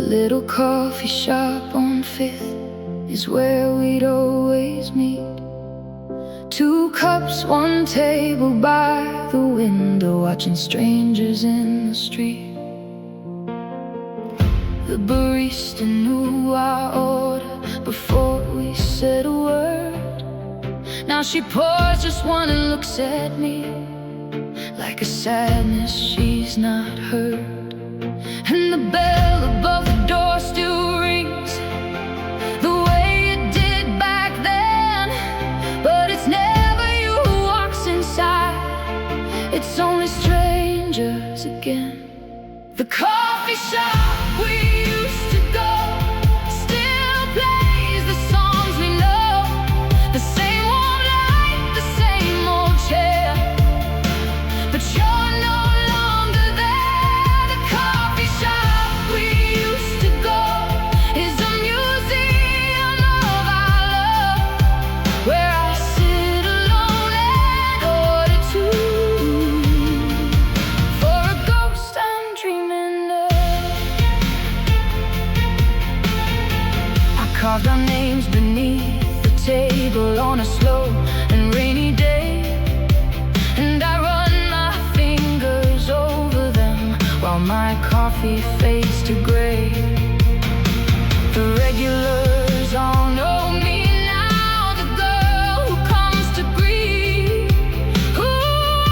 little coffee shop on Fifth is where we'd always meet. 2 cups, 1 table by the window, watching strangers in the street. The barista knew our order before we said a word. Now she pours just one and looks at me like a sadness she's not heard. And the bell above the door still rings the way it did back then. But it's never you who walks inside, it's only strangers again. The coffee shop we used to go still plays the songs we know. The same warm light, the same old chair, but you're no longer there. The coffee shop we used to go is a museum of our love, where I sit alone and order tea for a ghost I'm dreaming of. I carved our names beneath the table on a slow and rainy day, and I run my fingers over them while my coffee fades to gray. The regulars all know me now, the girl who comes to grieve, who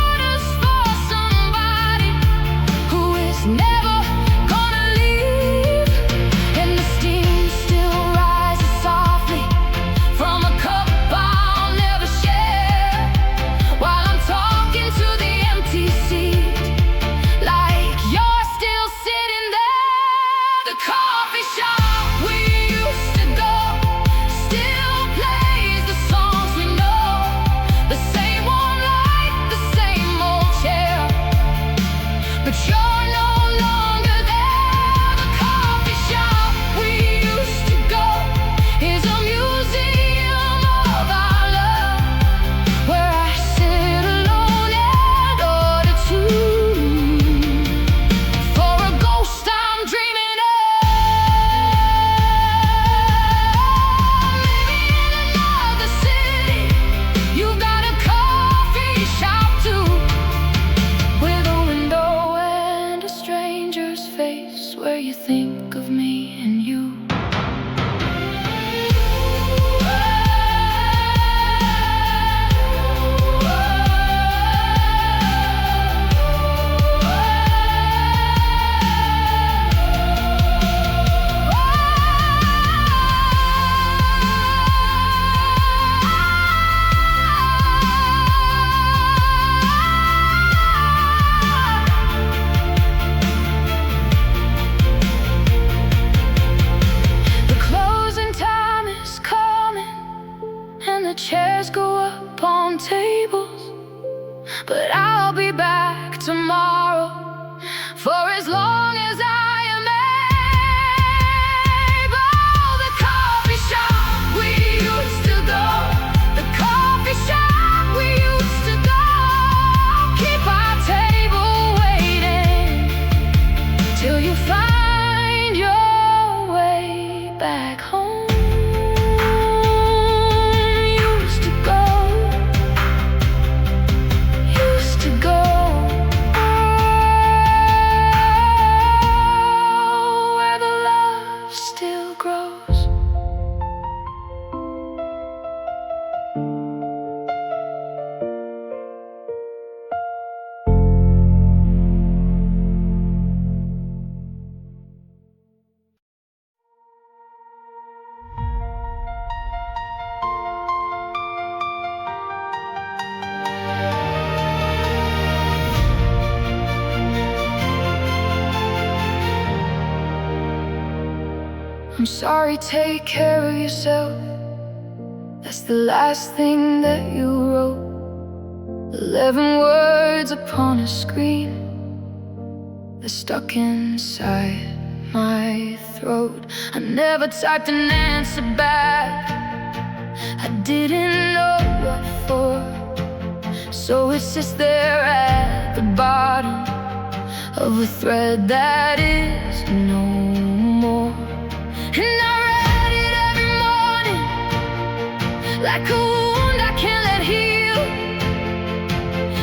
orders for somebody who is never gonna leave. And the steam still rises softly from a cup I'll never share, while I'm talking to the empty seat like you're still sitting there. The coffee shop we used to go still plays the songs we know. The same warm light, the same old chair, but you're no longer there. The coffee shop we used to go is a museum of our love, where I sit alone and order tea for a ghost I'm dreaming of. Maybe in another city you got a coffee shop too, with a window and a stranger's face, where you think of me and you. The closing time is coming, and the chairs go up on tables, but I'll be back tomorrow for as long as I am able. The coffee shop we used to go, the coffee shop we used to go, keep our table waiting till you find your way back home. Used to go, where the love still grows. I'm sorry, take care of yourself. That's the last thing that you wrote. 11 words upon a screen, they're stuck inside my throat. I never typed an answer back, I didn't know what for. So it sits there at the bottom of a thread that is no more. like a wound I can't let heal.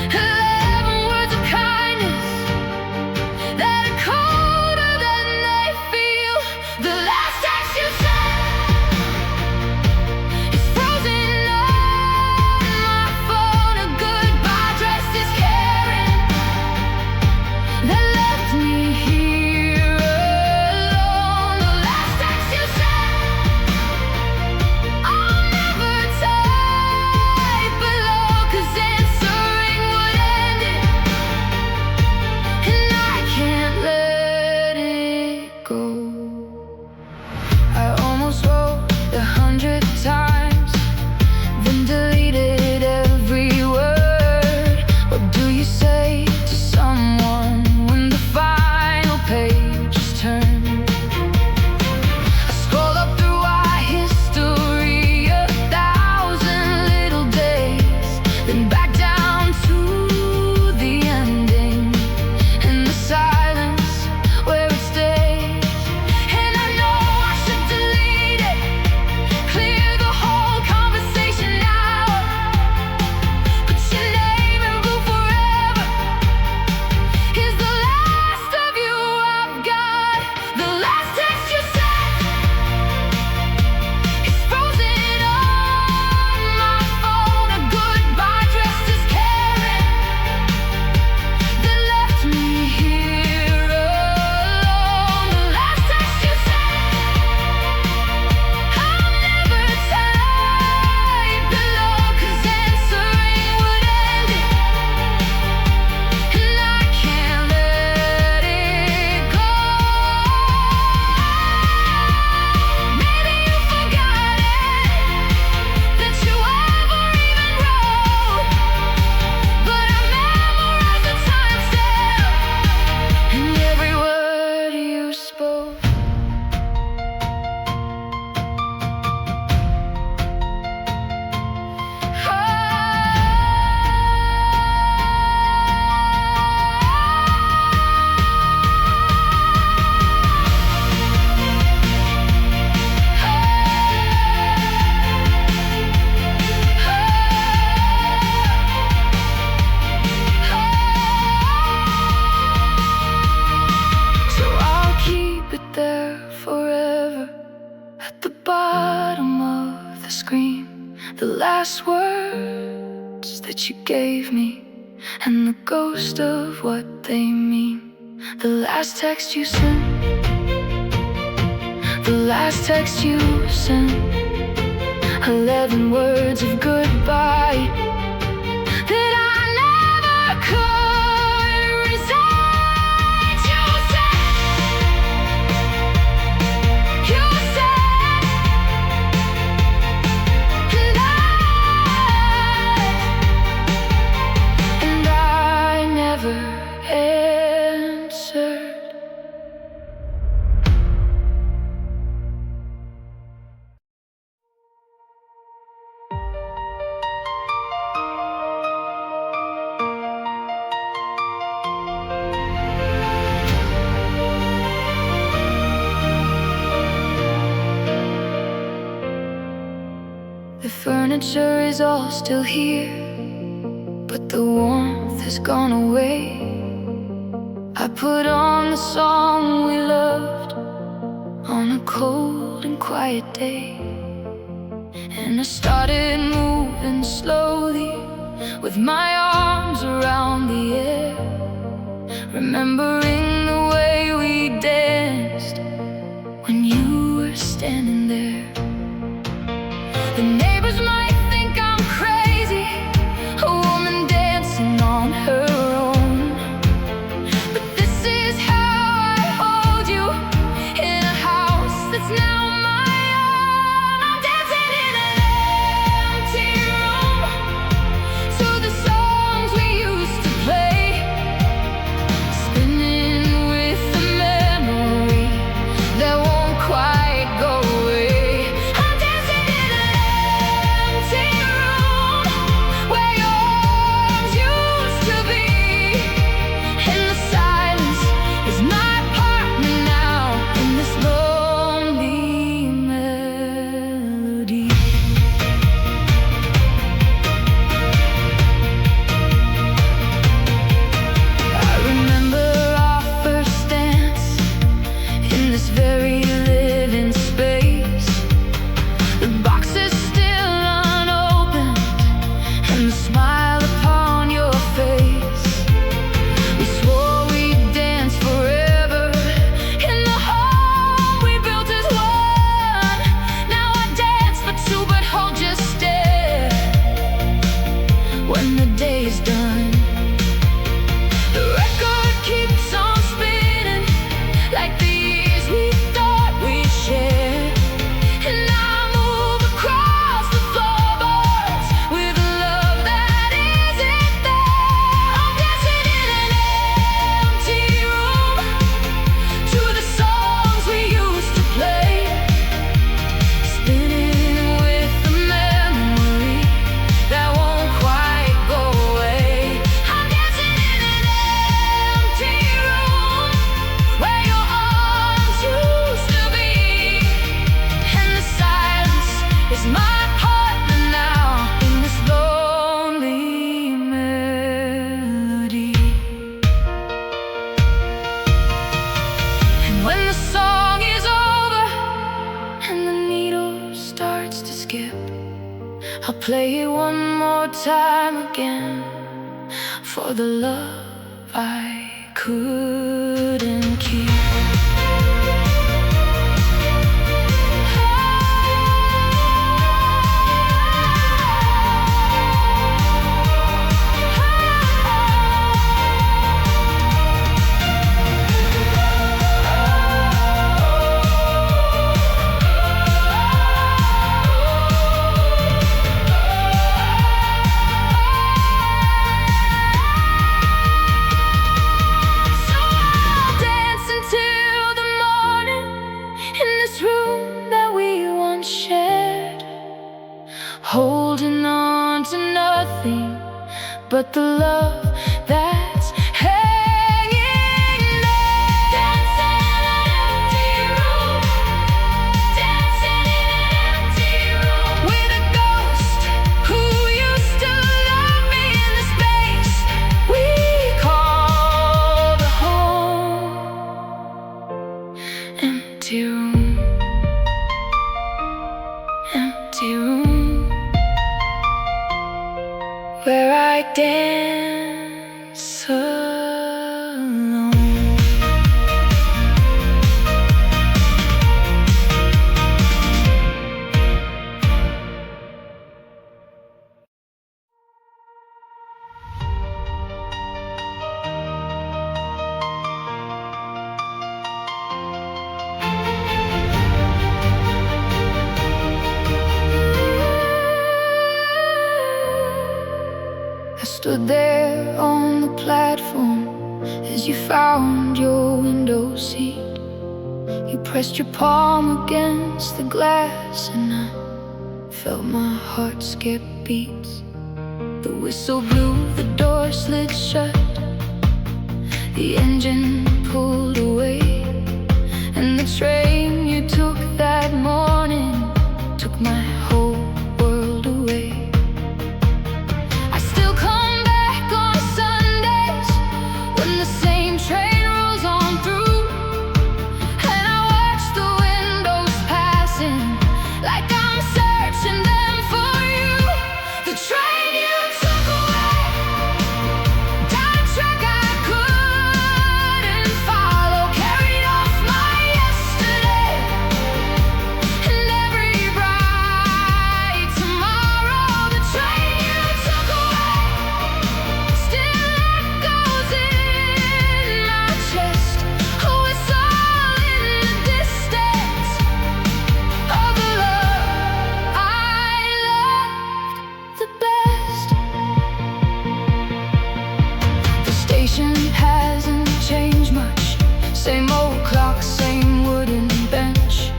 11 words of kindness that are colder than they feel. The last text you sent is frozen on my phone. A goodbye dressed as caring that left me here alone. The last text you sent, I'll never type below, 'cause answering would end it, and I can't let it go. I almost wrote 100 times, then deleted every word. What do you say to someone when the final page is turned? I scroll up through our history, 1,000 little days, then back down to the ending, and the silence where it stays. And I know I should delete it, clear the whole conversation out, put your name in blue forever. Here's the last of you I've got. The last text you sent is frozen on my phone. A goodbye dressed as caring that left me here alone. The last text you sent, I'll never type below, 'cause answering would end it, and I can't let it go. Maybe you forgot it, that you ever even wrote, but I memorize the timestamp and every word you spoke. So I'll keep it there forever, at the bottom of the screen. The last words that you gave me, and the ghost of what they mean. The last text you sent, the last text you sent, 11 words of goodbye that I never could recite. You said, and I never answered. The furniture is all still here, but the warmth has gone away. I put on the song we loved on a cold and quiet day, and I started moving slowly with my arms around the air, remembering the way we danced when you were standing there. The neighbors might think I'm crazy, a woman dancing on her own, but this is how I hold you in a house that's now my own. I'm dancing in an empty room to the songs we used to play, spinning I'll play it one more time again for the love I couldn't keep. Holding on to nothing but the love that's hanging there. Dancing in an empty room, dancing in an empty room, with a ghost who used to love me in the space we call the home. Empty room, empty room, where I dance alone. I stood there on the platform as you found your window seat. You pressed your palm against the glass and I felt my heart skip beats. The whistle blew, the door slid shut, the engine pulled away, and the train you took that morning took my whole world away. I still come back on Sundays when the same train rolls on through, and I watch the windows passing like I'm searching them for you. The train you took away down a track I couldn't follow, carried off my yesterday and every bright tomorrow. The train you took away still echoes in my chest. Oh, it's all in the distance of the love I loved the best. The station hasn't changed much. Same old clock, same wooden bench,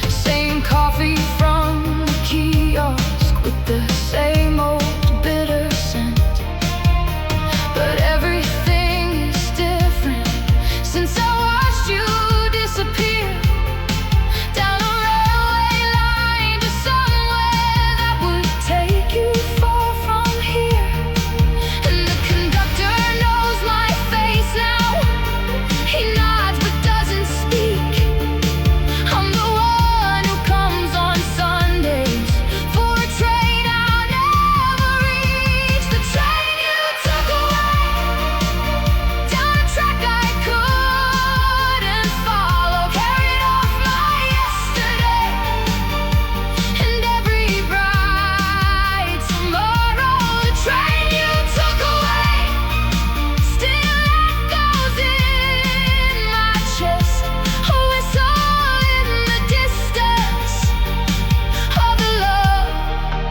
same coffee from the kiosk with the same old bitter scent. But everything is different since I watched you disappear down a railway line to somewhere that would take you far from here. And the conductor knows my face now. He nods but doesn't speak. I'm the one who comes on Sundays for a train I'll never reach. The train you took away down a track I couldn't follow, carried off my yesterday and every bright tomorrow. The train you took away still echoes in my chest. Oh, it's all in the distance of the love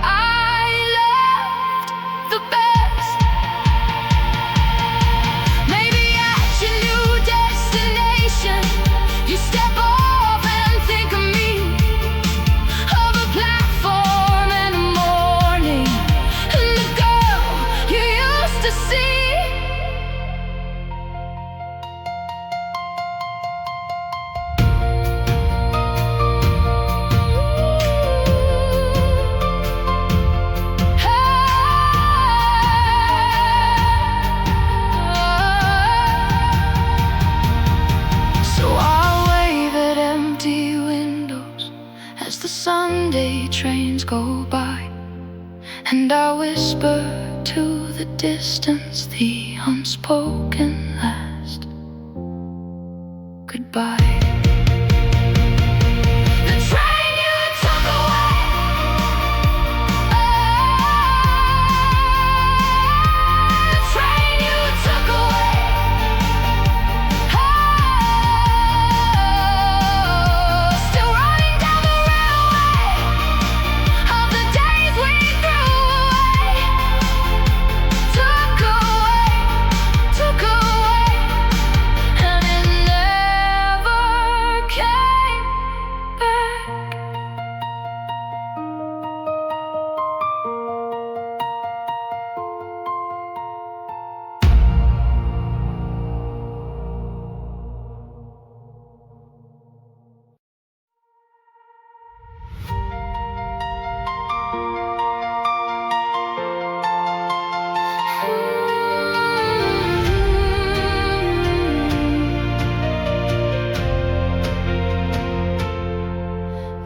I loved the best. Maybe at your new destination you step off and think of me, of a platform in the morning and the girl you used to see. So I'll wave at empty windows as the Sunday trains go by. And I whisper to the distance the unspoken last goodbye.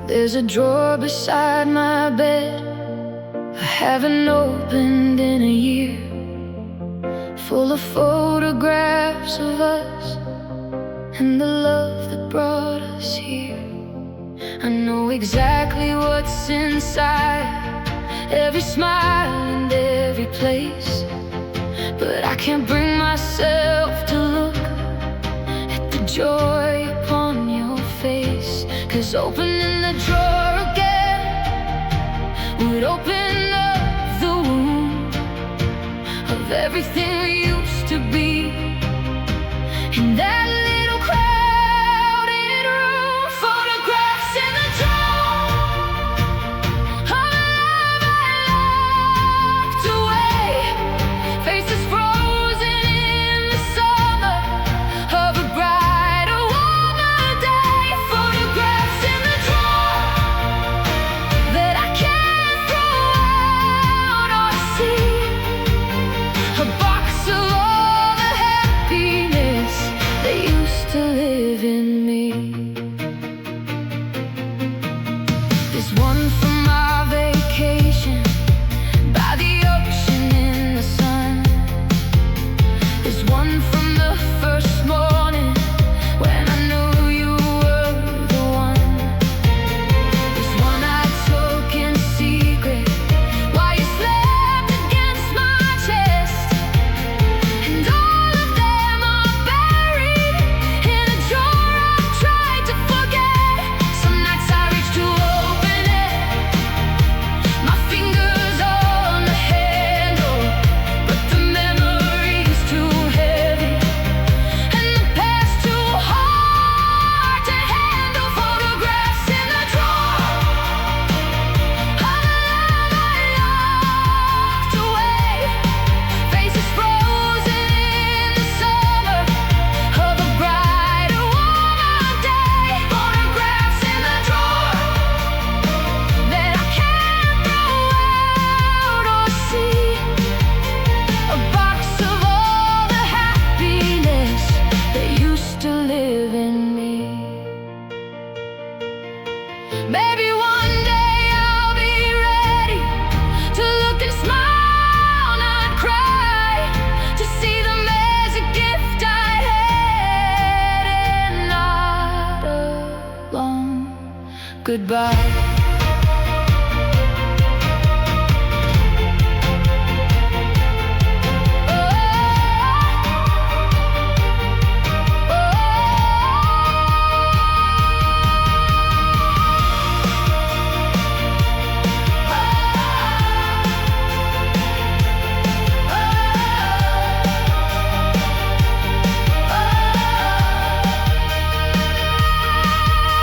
There's a drawer beside my bed I haven't opened in a year, full of photographs of us and the love that brought us here. I know exactly what's inside, every smile and every place, but I can't bring myself to look at the joy upon your face. 'Cause opening the drawer again would open up the wound of everything we used to be in that little crowded room. Photographs in the drawer of a love I locked away, faces frozen in the summer of a brighter, warmer day. Photographs in the drawer that I can't throw out or see, a box of all the happiness that used to live in me. There's one from our vacation by the ocean in the sun. There's one from the first morning when I knew you were the one. There's one I took in secret while you slept against my chest. And all of them are buried in a drawer I tried to forget. Some nights I reach to open it, my fingers on the handle, but the memory's too heavy and the past too hard to handle. Photographs in the drawer of a love I locked away, faces frozen in the summer of a brighter, warmer day. Photographs in the drawer that I can't throw out or see, a box of all the happiness that used to live in me. Maybe one day I'll be ready to look and smile, not cry, to see them as a gift I had and not a long goodbye.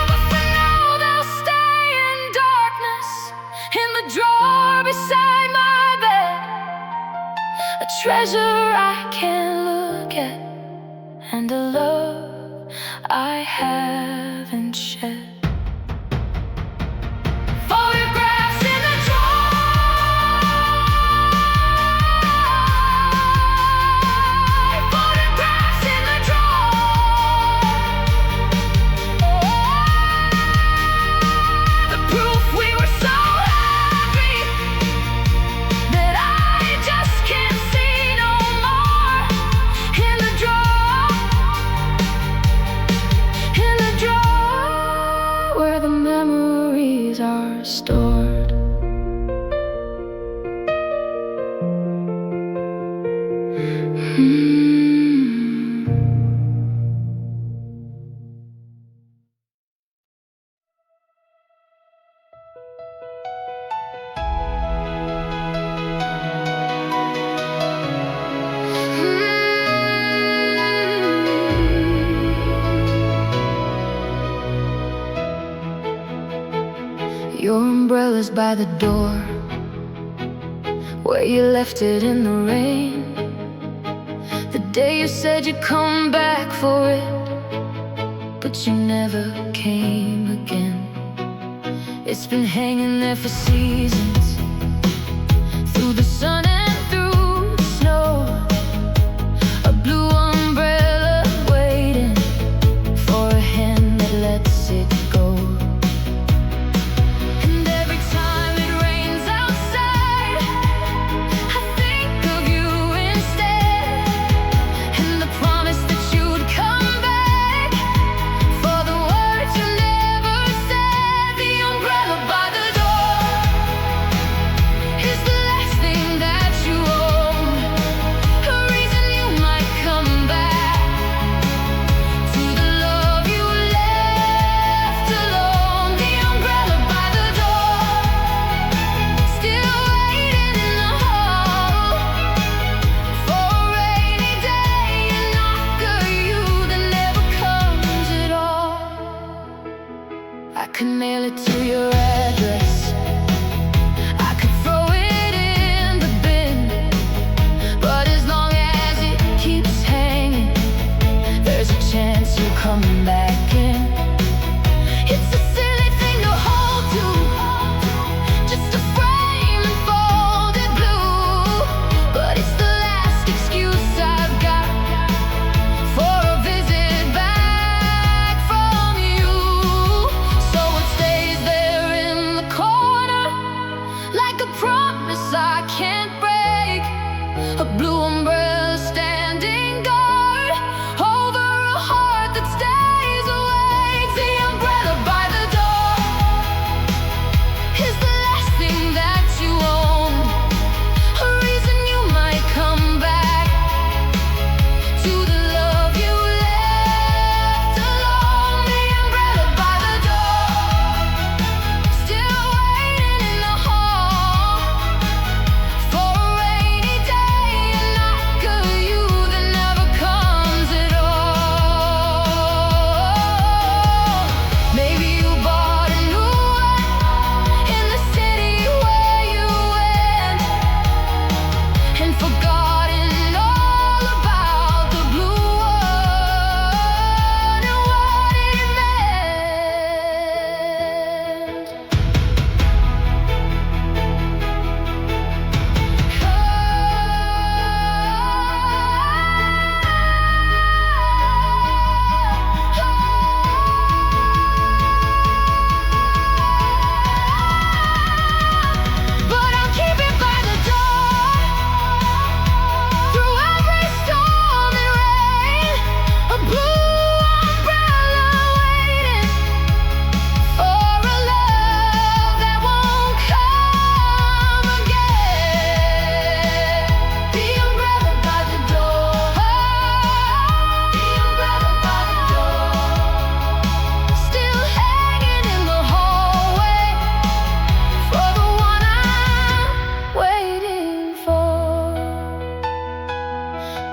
But for now they'll stay in darkness in the drawer beside my bed, a treasure I can't look at and a love I haven't shed. Photographs in the drawer, photographs in the drawer, the proof we were so happy restored. Your umbrella's by the door, where you left it in the rain. The day you said you'd come back for it, but you never came again. It's been hanging there for seasons, through the sun and through the snow. A blue umbrella waiting for a hand that lets it go. I could nail it to your address, I could throw it in the bin, but as long as it keeps hanging, there's a chance you're coming back in. It's a silly thing to hold to, just a frame and folded blue, but it's the last excuse I've got for a visit back from you. So it stays there in the corner, like a promise I can't break. A blue umbrella standing guard over a heart that stays awake. The umbrella by the door is the last thing that you own, a reason you might come back to the love you left alone. The umbrella by the door, still waiting in the hall for a rainy day, a knock of you that never comes at all. Maybe you bought a new one in the city where you went, and forgotten all about the blue one and what it meant. But I'll keep it by the door, through every storm and rain. A blue umbrella waiting for a love that won't come again. The umbrella by the door, the umbrella by the door, still hanging in the hallway for the one I'm waiting for.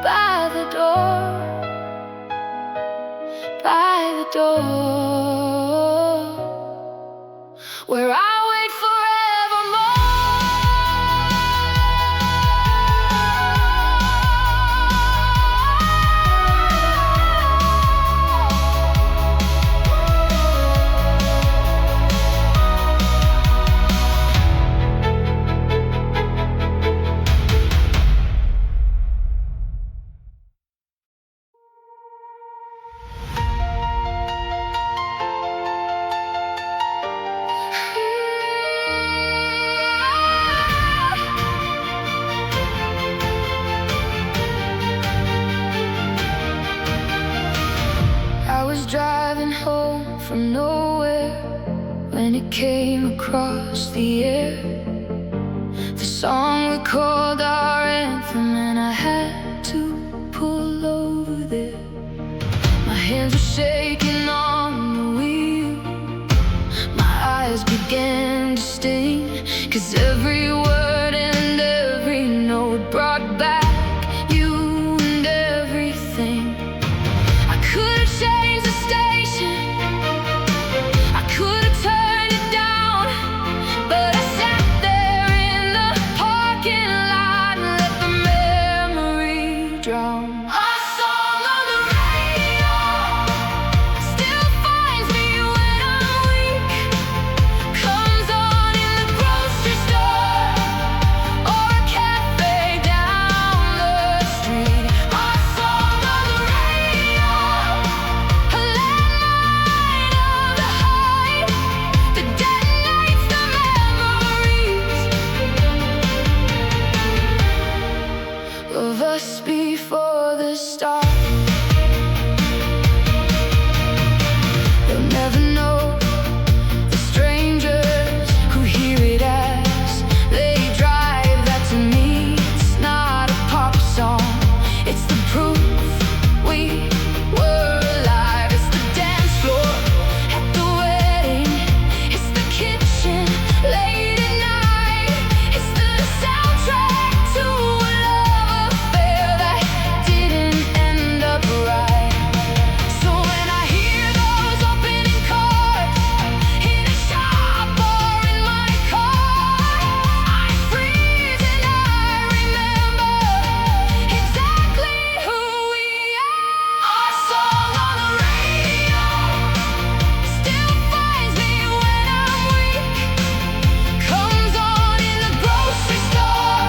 By the door, by the door, where I wait I was driving home from nowhere when it came across the air. The song we called our anthem, and I had to pull over there. My hands were shaking on the wheel, my eyes began to sting, 'cause every word and every note brought back you and everything. I could have changed the station, I could have turned it down, but I sat there in the parking lot and let the memory drown. Our song on the radio still finds me when I'm weak, comes on in the grocery store or a cafe down the street. Our song on the radio, a landmine of the heart that detonates the memories of us before the start. They'll never know, the strangers who hear it as they drive, that to me it's not a pop song. It's the proof we were alive. It's the dance floor at the wedding, it's the kitchen late at night, it's the soundtrack to a love affair that didn't end up right. So when I hear those opening chords in a shop or in my car, I freeze and I remember exactly who we are. Our song on the radio still finds me when I'm weak, comes on in the grocery store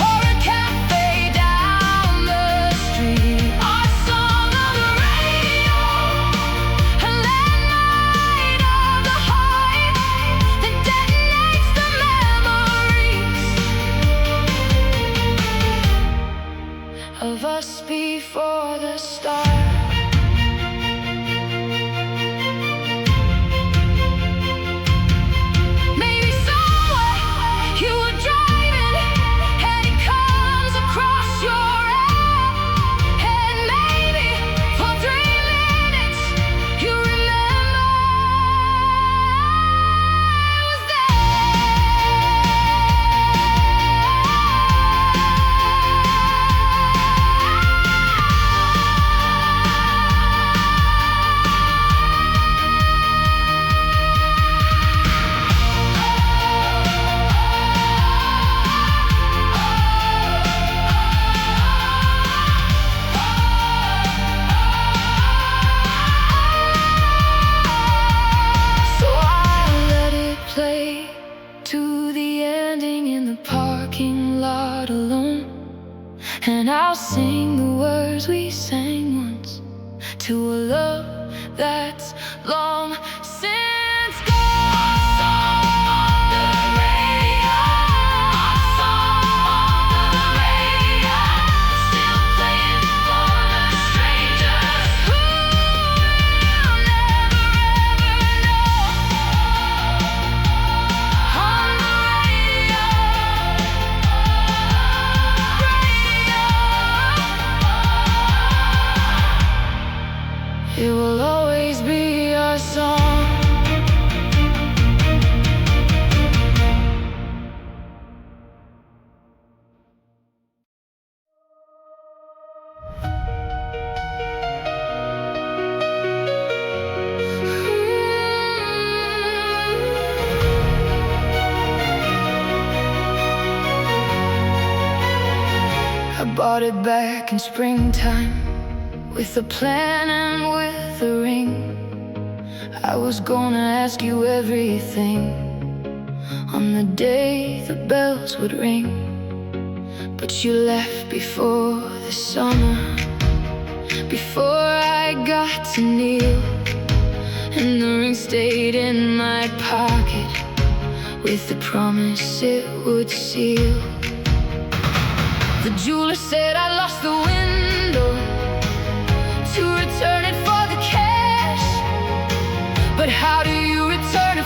or a cafe down the street. Our song on the radio, a landmine of the heart that detonates the memories of us before the start. Maybe somewhere you were driving and it comes across your app, and maybe for 3 minutes you remember I was So I let it play to the ending in the parking lot alone, and I'll sing the words we sang once to a love that's long since gone. On the radio, on the radio, still playing for the strangers who will never ever know. On the radio, it will always be our song. I bought it back in springtime with a plan and with a ring. I was gonna ask you everything on the day the bells would ring, but you left before the summer, before I got to kneel, and the ring stayed in my pocket with the promise it would seal. The jeweler said I lost the window to return it for the cash, but how do you return a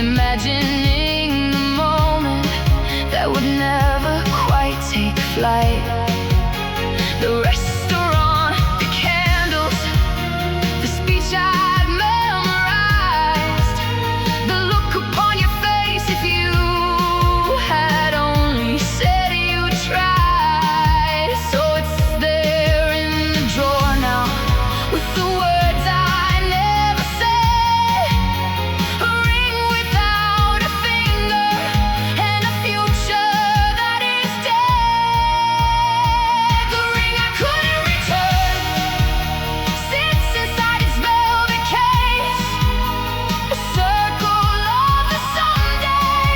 imagining the moment that would never quite take flight. The restaurant, the candles, the speech I'd memorized, the look upon your face if you had only said you tried. So it's there in the drawer now, with the words I never said, a ring without a finger, and a future that is dead. The ring I couldn't return sits inside its velvet case, a circle of the someday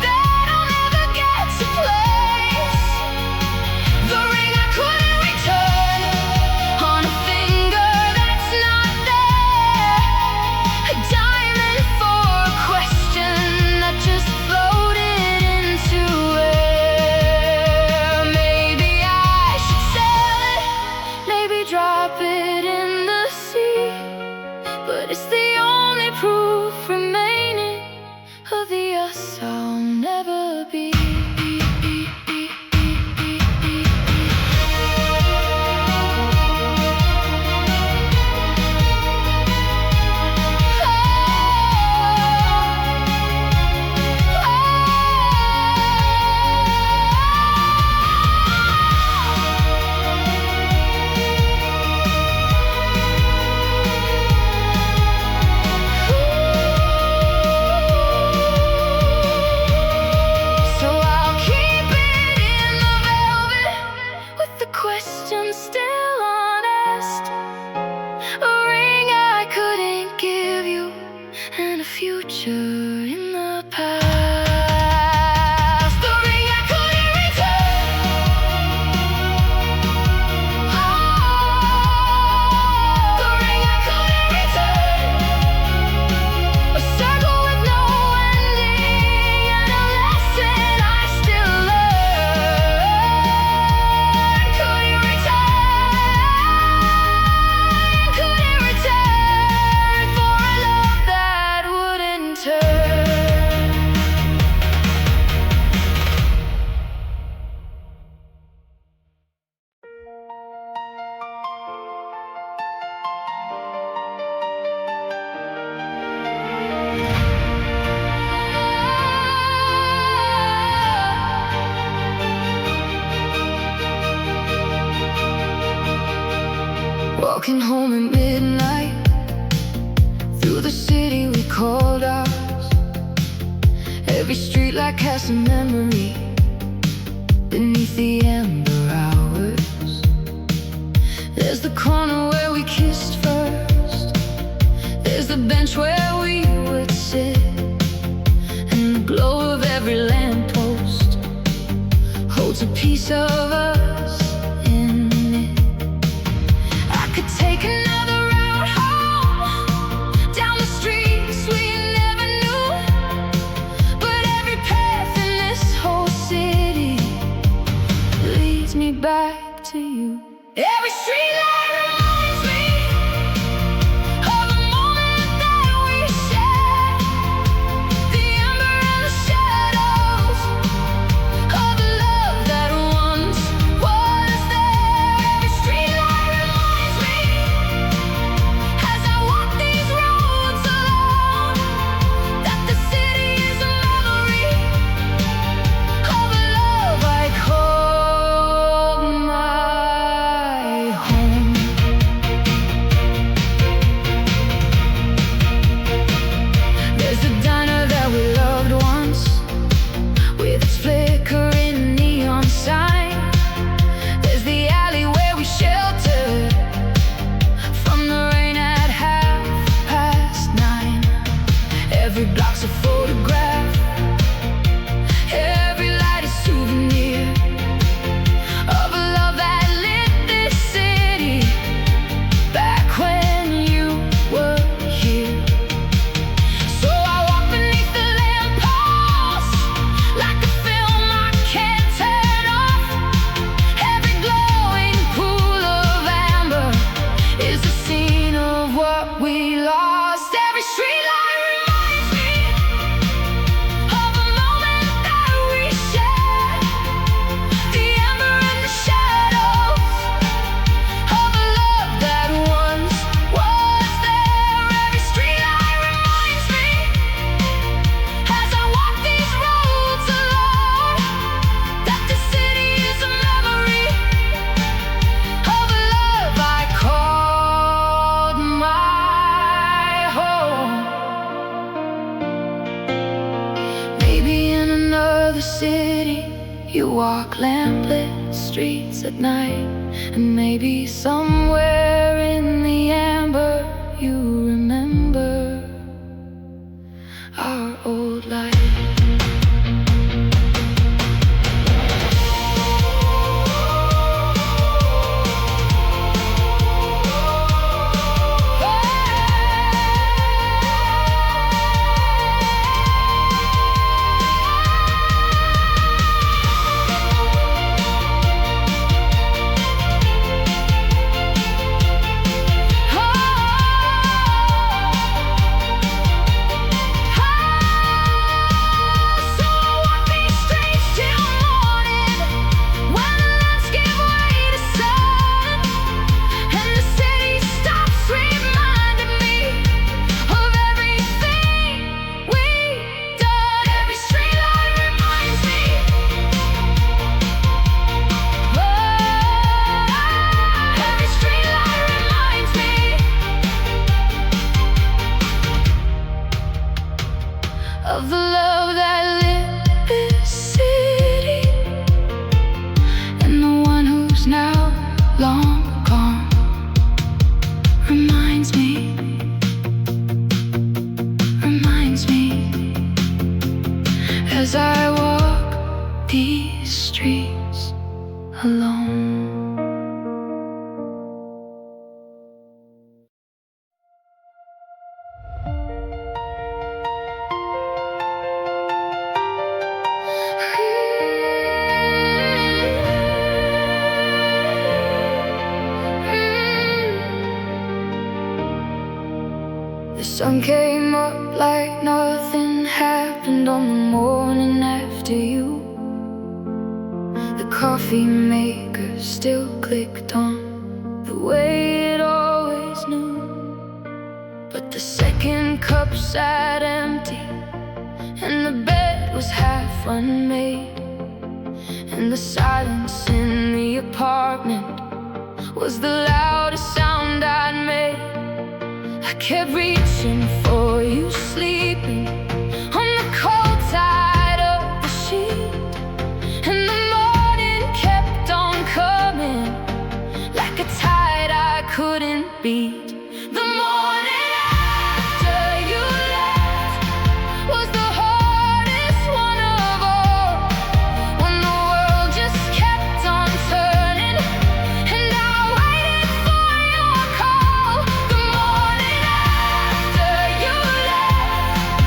that I'll never get to place. The ring I couldn't return on a finger that's not there, a diamond for a question that just floated into air. Maybe I should sell it, maybe drop it in the sea, but it's the only proof remaining of the us I'll never be. So I'll keep it in the velvet, with the question still unasked, a ring I couldn't give you, and a future in the past. The ring I couldn't return. The ring I couldn't return. A circle with no ending, and a lesson I still learn. Could you return? Could you return for a love that wouldn't turn? Walking home at midnight, through the city we called ours. Every streetlight casts a memory beneath the amber hours. There's the corner where we kissed first, there's the bench where we would sit, and the glow of every lamppost holds a piece of us in it. I could take another route home, down the streets we never knew, but every path in this whole city leads me back to you. Every streetlight reminds me of a moment that we shared, the amber and the shadows of the love that once was there. Every streetlight reminds me, as I walk these roads alone, that the city is a memory of a love I call my home. There's the diner that we loved once, with its flickering neon sign. There's the alley where we sheltered from the rain at 9:30. Every block's a photograph, every light a souvenir of a love that lit this city back when you were here. So I walk beneath the lamppost like a film I can't turn off. Every glowing pool of amber is the scene of what we lost. Every streetlight reminds me of the city. You walk lamplit streets at night, and maybe somewhere in the amber you remember our old life. Of the love that lit this city, and the one who's now long gone reminds me as I walk these streets alone. The sun came up like nothing happened on the morning after you. The coffee maker still clicked on the way it always knew. But the second cup sat empty, and the bed was half unmade, and the silence in the apartment was the loudest sound I'd made. I kept reaching for you, sleeping on the cold side of the sheet, and the morning kept on coming like a tide I couldn't beat. The morning after you left was the hardest one of all, when the world just kept on turning, and I waited for your call. The morning after you left,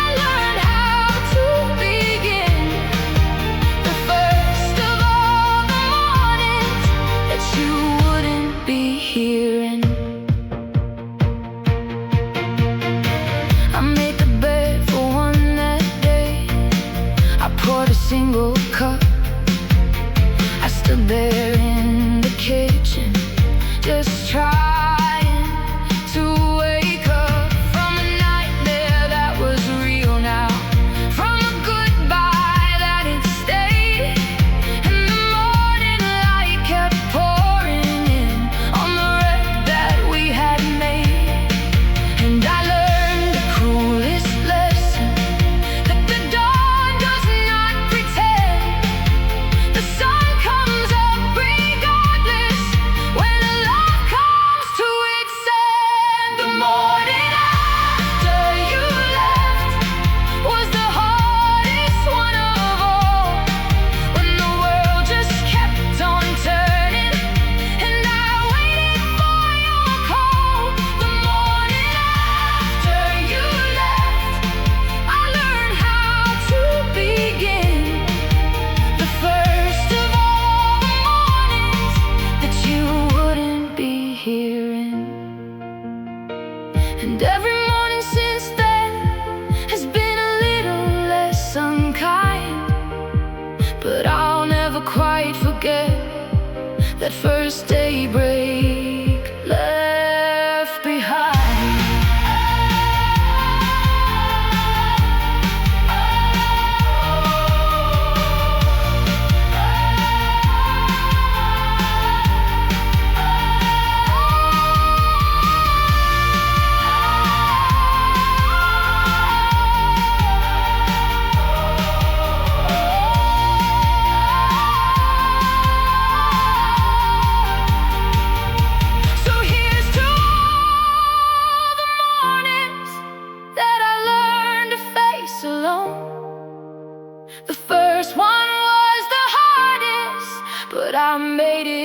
I learned how to begin the first of all the mornings that you wouldn't be hearing. I made the bed for one that day. I poured a single cup. I stood there in the kitchen, just trying to wake up from a nightmare that was real now, from a goodbye that had stayed. And the morning light kept pouring in on the wreck that we had made. And I learned the cruelest lesson, that the dawn does not pretend. The sun comes up regardless when a love comes to its end. The morning after you left was the hardest one of all, when the world just kept on turning, and I waited for your call. The morning after you left, I learned how to begin the first of all the mornings that you wouldn't be hearing. And every morning since then has been a little less unkind, but I'll never quite forget that first daybreak left behind. I made it